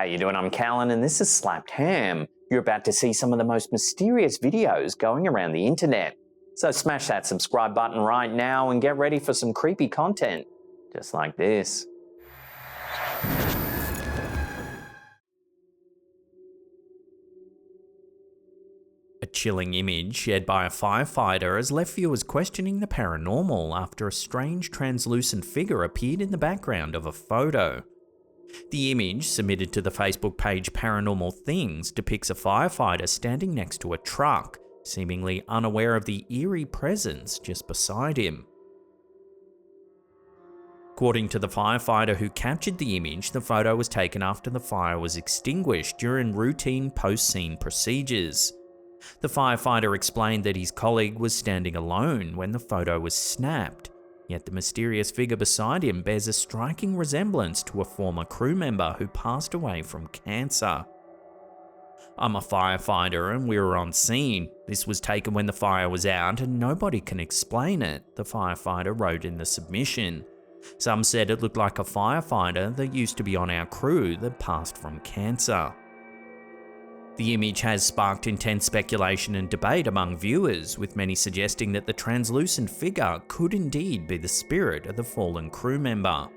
How you doing? I'm Callan and this is Slapped Ham. You're about to see some of the most mysterious videos going around the internet. So smash that subscribe button right now and get ready for some creepy content, just like this. A chilling image shared by a firefighter has left viewers questioning the paranormal after a strange translucent figure appeared in the background of a photo. The image, submitted to the Facebook page Paranormal Things, depicts a firefighter standing next to a truck, seemingly unaware of the eerie presence just beside him. According to the firefighter who captured the image, the photo was taken after the fire was extinguished during routine post-scene procedures. The firefighter explained that his colleague was standing alone when the photo was snapped, yet the mysterious figure beside him bears a striking resemblance to a former crew member who passed away from cancer. "I'm a firefighter and we were on scene. This was taken when the fire was out and nobody can explain it," the firefighter wrote in the submission. "Some said it looked like a firefighter that used to be on our crew that passed from cancer." The image has sparked intense speculation and debate among viewers, with many suggesting that the translucent figure could indeed be the spirit of the fallen crew member.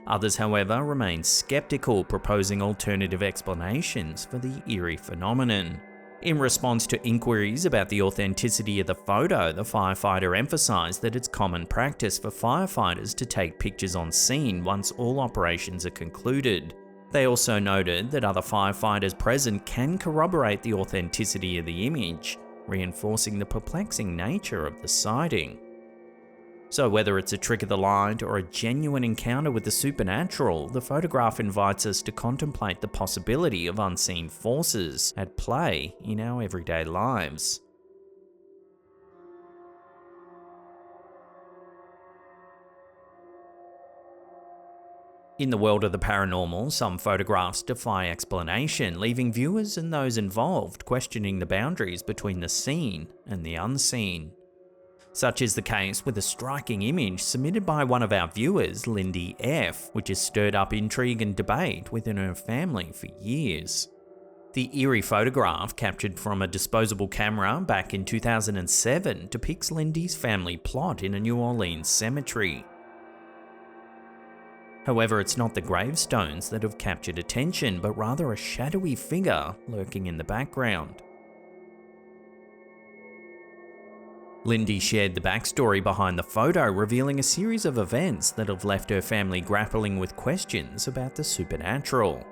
Others, however, remain skeptical, proposing alternative explanations for the eerie phenomenon. In response to inquiries about the authenticity of the photo, the firefighter emphasised that it's common practice for firefighters to take pictures on scene once all operations are concluded. They also noted that other firefighters present can corroborate the authenticity of the image, reinforcing the perplexing nature of the sighting. So whether it's a trick of the light or a genuine encounter with the supernatural, the photograph invites us to contemplate the possibility of unseen forces at play in our everyday lives. In the world of the paranormal, some photographs defy explanation, leaving viewers and those involved questioning the boundaries between the seen and the unseen. Such is the case with a striking image submitted by one of our viewers, Lindy F, which has stirred up intrigue and debate within her family for years. The eerie photograph, captured from a disposable camera back in 2007, depicts Lindy's family plot in a New Orleans cemetery. However, it's not the gravestones that have captured attention, but rather a shadowy figure lurking in the background. Lindy shared the backstory behind the photo, revealing a series of events that have left her family grappling with questions about the supernatural.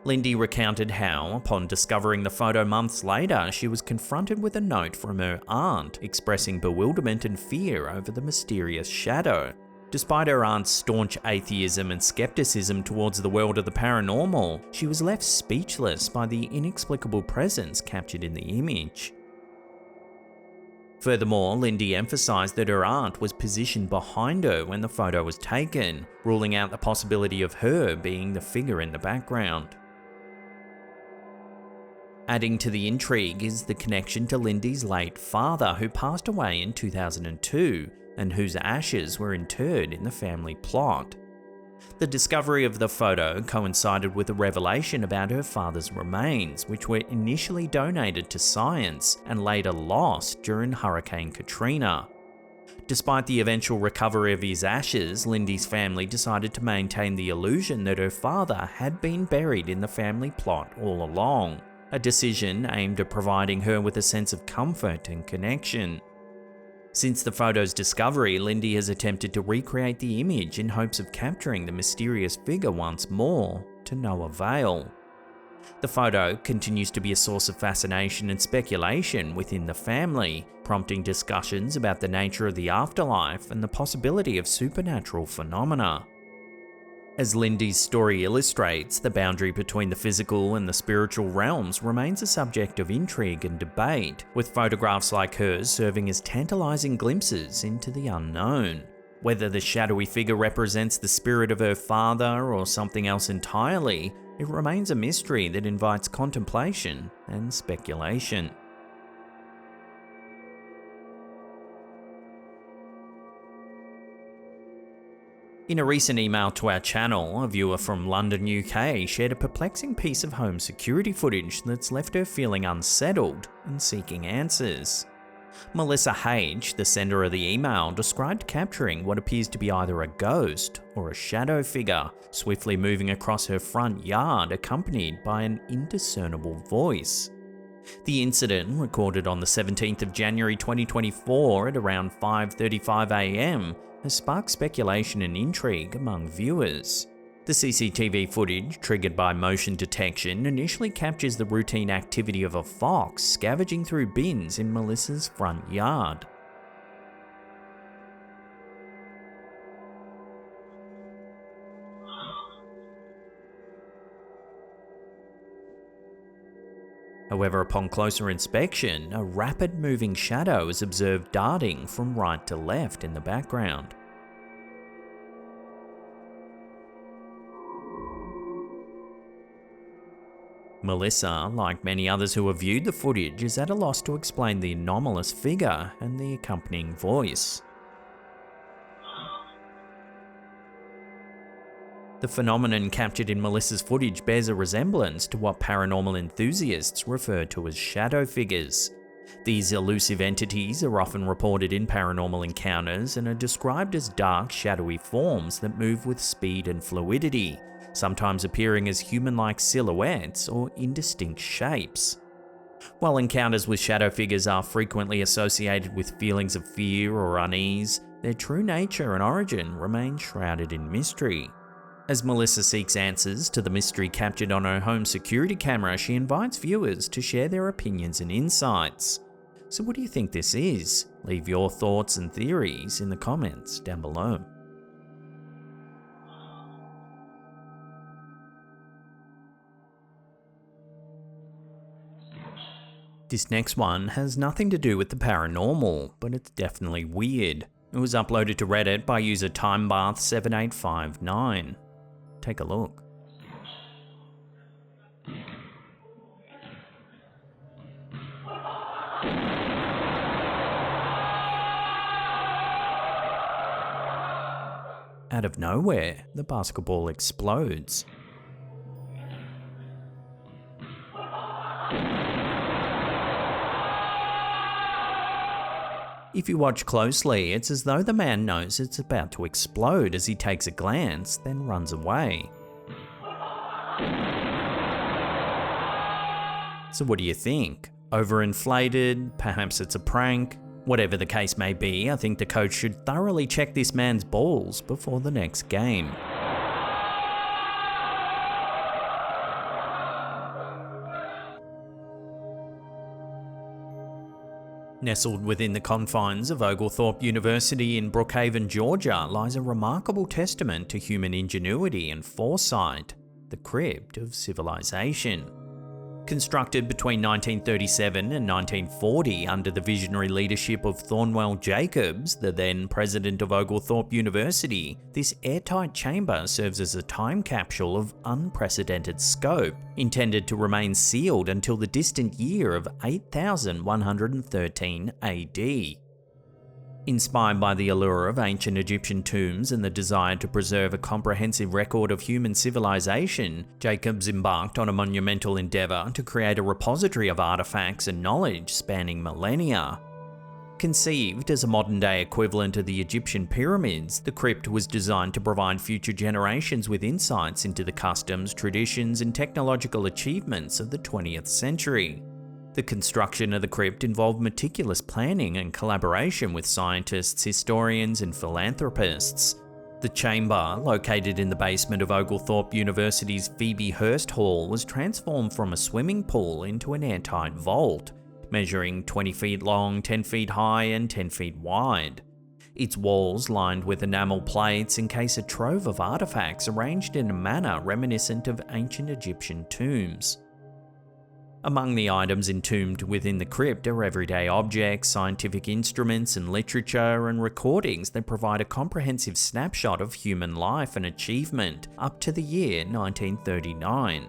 Lindy recounted how, upon discovering the photo months later, she was confronted with a note from her aunt expressing bewilderment and fear over the mysterious shadow. Despite her aunt's staunch atheism and skepticism towards the world of the paranormal, she was left speechless by the inexplicable presence captured in the image. Furthermore, Lindy emphasised that her aunt was positioned behind her when the photo was taken, ruling out the possibility of her being the figure in the background. Adding to the intrigue is the connection to Lindy's late father, who passed away in 2002, and whose ashes were interred in the family plot. The discovery of the photo coincided with a revelation about her father's remains, which were initially donated to science and later lost during Hurricane Katrina. Despite the eventual recovery of his ashes, Lindy's family decided to maintain the illusion that her father had been buried in the family plot all along, a decision aimed at providing her with a sense of comfort and connection. Since the photo's discovery, Lindy has attempted to recreate the image in hopes of capturing the mysterious figure once more, to no avail. The photo continues to be a source of fascination and speculation within the family, prompting discussions about the nature of the afterlife and the possibility of supernatural phenomena. As Lindy's story illustrates, the boundary between the physical and the spiritual realms remains a subject of intrigue and debate, with photographs like hers serving as tantalizing glimpses into the unknown. Whether the shadowy figure represents the spirit of her father or something else entirely, it remains a mystery that invites contemplation and speculation. In a recent email to our channel, a viewer from London, UK shared a perplexing piece of home security footage that's left her feeling unsettled and seeking answers. Melissa H., the sender of the email, described capturing what appears to be either a ghost or a shadow figure swiftly moving across her front yard, accompanied by an indiscernible voice. The incident, recorded on the 17th of January 2024 at around 5:35 AM, has sparked speculation and intrigue among viewers. The CCTV footage, triggered by motion detection, initially captures the routine activity of a fox scavenging through bins in Melissa's front yard. However, upon closer inspection, a rapid moving shadow is observed darting from right to left in the background. Melissa, like many others who have viewed the footage, is at a loss to explain the anomalous figure and the accompanying voice. The phenomenon captured in Melissa's footage bears a resemblance to what paranormal enthusiasts refer to as shadow figures. These elusive entities are often reported in paranormal encounters and are described as dark, shadowy forms that move with speed and fluidity, sometimes appearing as human-like silhouettes or indistinct shapes. While encounters with shadow figures are frequently associated with feelings of fear or unease, their true nature and origin remain shrouded in mystery. As Melissa seeks answers to the mystery captured on her home security camera, she invites viewers to share their opinions and insights. So what do you think this is? Leave your thoughts and theories in the comments down below. This next one has nothing to do with the paranormal, but it's definitely weird. It was uploaded to Reddit by user TimeBath7859. Take a look. Out of nowhere, the basketball explodes. If you watch closely, it's as though the man knows it's about to explode as he takes a glance, then runs away. So what do you think? Overinflated? Perhaps it's a prank? Whatever the case may be, I think the coach should thoroughly check this man's balls before the next game. Nestled within the confines of Oglethorpe University in Brookhaven, Georgia, lies a remarkable testament to human ingenuity and foresight, the Crypt of Civilization. Constructed between 1937 and 1940 under the visionary leadership of Thornwell Jacobs, the then president of Oglethorpe University, this airtight chamber serves as a time capsule of unprecedented scope, intended to remain sealed until the distant year of 8113 AD. Inspired by the allure of ancient Egyptian tombs and the desire to preserve a comprehensive record of human civilization, Jacobs embarked on a monumental endeavour to create a repository of artefacts and knowledge spanning millennia. Conceived as a modern-day equivalent of the Egyptian pyramids, the crypt was designed to provide future generations with insights into the customs, traditions, and technological achievements of the 20th century. The construction of the crypt involved meticulous planning and collaboration with scientists, historians, and philanthropists. The chamber, located in the basement of Oglethorpe University's Phoebe Hearst Hall, was transformed from a swimming pool into an airtight vault, measuring 20 feet long, 10 feet high, and 10 feet wide. Its walls, lined with enamel plates, encase a trove of artifacts arranged in a manner reminiscent of ancient Egyptian tombs. Among the items entombed within the crypt are everyday objects, scientific instruments, and literature and recordings that provide a comprehensive snapshot of human life and achievement up to the year 1939.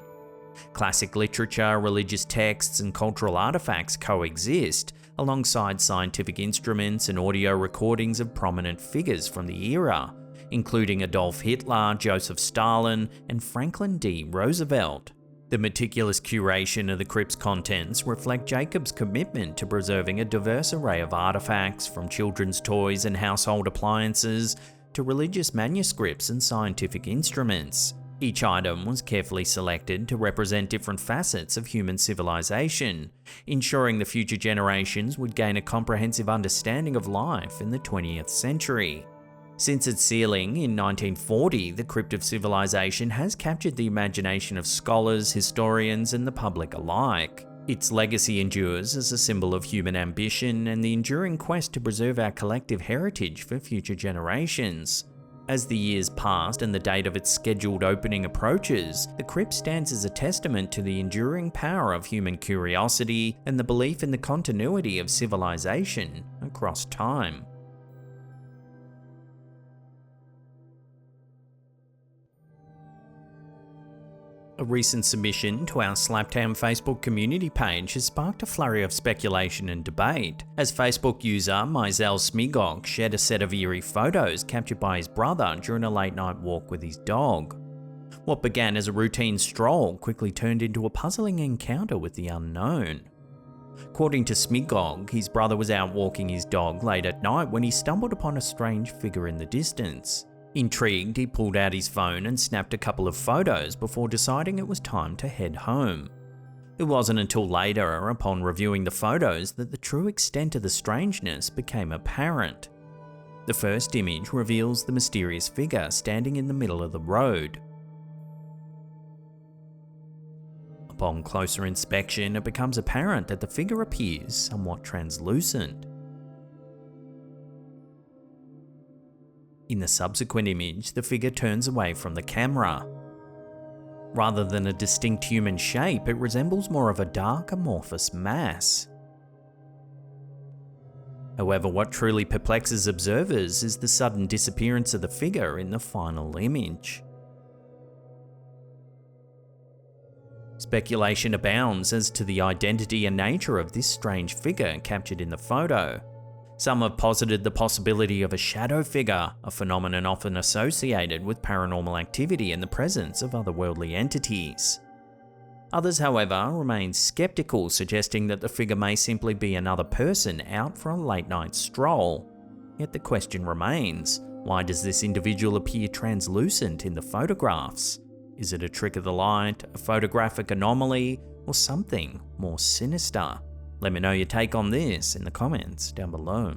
Classic literature, religious texts, and cultural artifacts coexist, alongside scientific instruments and audio recordings of prominent figures from the era, including Adolf Hitler, Joseph Stalin, and Franklin D. Roosevelt. The meticulous curation of the crypt's contents reflect Jacob's commitment to preserving a diverse array of artifacts, from children's toys and household appliances to religious manuscripts and scientific instruments. Each item was carefully selected to represent different facets of human civilization, ensuring the future generations would gain a comprehensive understanding of life in the 20th century. Since its sealing in 1940, the Crypt of Civilization has captured the imagination of scholars, historians, and the public alike. Its legacy endures as a symbol of human ambition and the enduring quest to preserve our collective heritage for future generations. As the years passed and the date of its scheduled opening approaches, the crypt stands as a testament to the enduring power of human curiosity and the belief in the continuity of civilization across time. A recent submission to our Slaptown Facebook community page has sparked a flurry of speculation and debate, as Facebook user Mizell Smigok shared a set of eerie photos captured by his brother during a late-night walk with his dog. What began as a routine stroll quickly turned into a puzzling encounter with the unknown. According to Smigok, his brother was out walking his dog late at night when he stumbled upon a strange figure in the distance. Intrigued, he pulled out his phone and snapped a couple of photos before deciding it was time to head home. It wasn't until later, upon reviewing the photos, that the true extent of the strangeness became apparent. The first image reveals the mysterious figure standing in the middle of the road. Upon closer inspection, it becomes apparent that the figure appears somewhat translucent. In the subsequent image, the figure turns away from the camera. Rather than a distinct human shape, it resembles more of a dark, amorphous mass. However, what truly perplexes observers is the sudden disappearance of the figure in the final image. Speculation abounds as to the identity and nature of this strange figure captured in the photo. Some have posited the possibility of a shadow figure, a phenomenon often associated with paranormal activity and the presence of otherworldly entities. Others, however, remain skeptical, suggesting that the figure may simply be another person out for a late-night stroll. Yet the question remains, why does this individual appear translucent in the photographs? Is it a trick of the light, a photographic anomaly, or something more sinister? Let me know your take on this in the comments down below.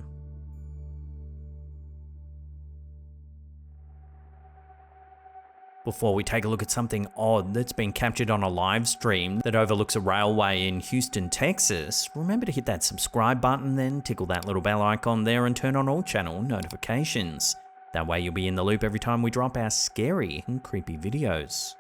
Before we take a look at something odd that's been captured on a live stream that overlooks a railway in Houston, Texas, remember to hit that subscribe button, then tickle that little bell icon there and turn on all channel notifications. That way you'll be in the loop every time we drop our scary and creepy videos.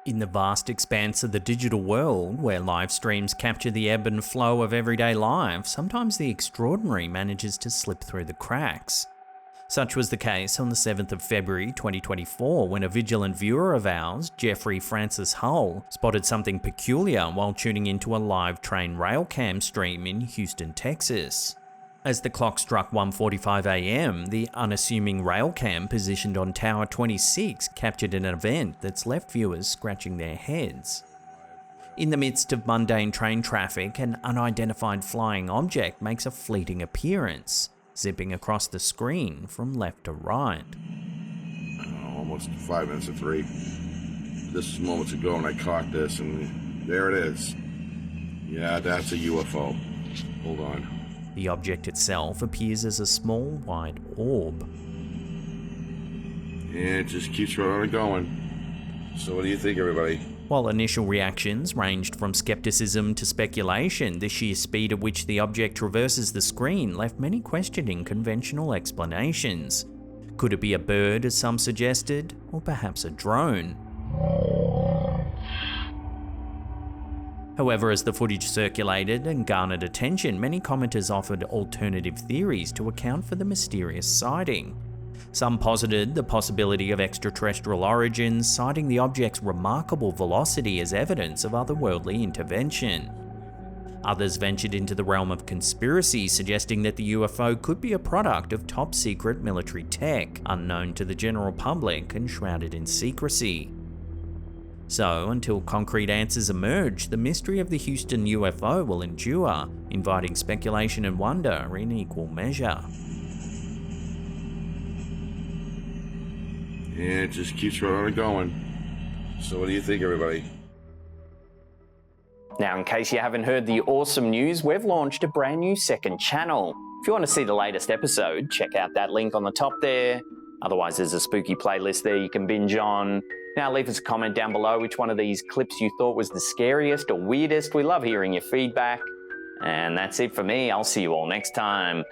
In the vast expanse of the digital world, where live streams capture the ebb and flow of everyday life, sometimes the extraordinary manages to slip through the cracks. Such was the case on the 7th of February 2024 when a vigilant viewer of ours, Jeffrey Francis Hull, spotted something peculiar while tuning into a live train rail cam stream in Houston, Texas. As the clock struck 1:45 AM, the unassuming rail cam positioned on Tower 26 captured an event that's left viewers scratching their heads. In the midst of mundane train traffic, an unidentified flying object makes a fleeting appearance, zipping across the screen from left to right. Almost 5 minutes to 3. This is moments ago and I caught this, and there it is. Yeah, that's a UFO. Hold on. The object itself appears as a small white orb. Yeah, it just keeps right on going. So what do you think, everybody? While initial reactions ranged from skepticism to speculation, the sheer speed at which the object traverses the screen left many questioning conventional explanations. Could it be a bird, as some suggested, or perhaps a drone? However, as the footage circulated and garnered attention, many commenters offered alternative theories to account for the mysterious sighting. Some posited the possibility of extraterrestrial origins, citing the object's remarkable velocity as evidence of otherworldly intervention. Others ventured into the realm of conspiracy, suggesting that the UFO could be a product of top-secret military tech, unknown to the general public and shrouded in secrecy. So, until concrete answers emerge, the mystery of the Houston UFO will endure, inviting speculation and wonder in equal measure. Yeah, it just keeps right on going. So what do you think, everybody? Now, in case you haven't heard the awesome news, we've launched a brand new second channel. If you want to see the latest episode, check out that link on the top there. Otherwise, there's a spooky playlist there you can binge on. Now, leave us a comment down below which one of these clips you thought was the scariest or weirdest. We love hearing your feedback. And that's it for me. I'll see you all next time.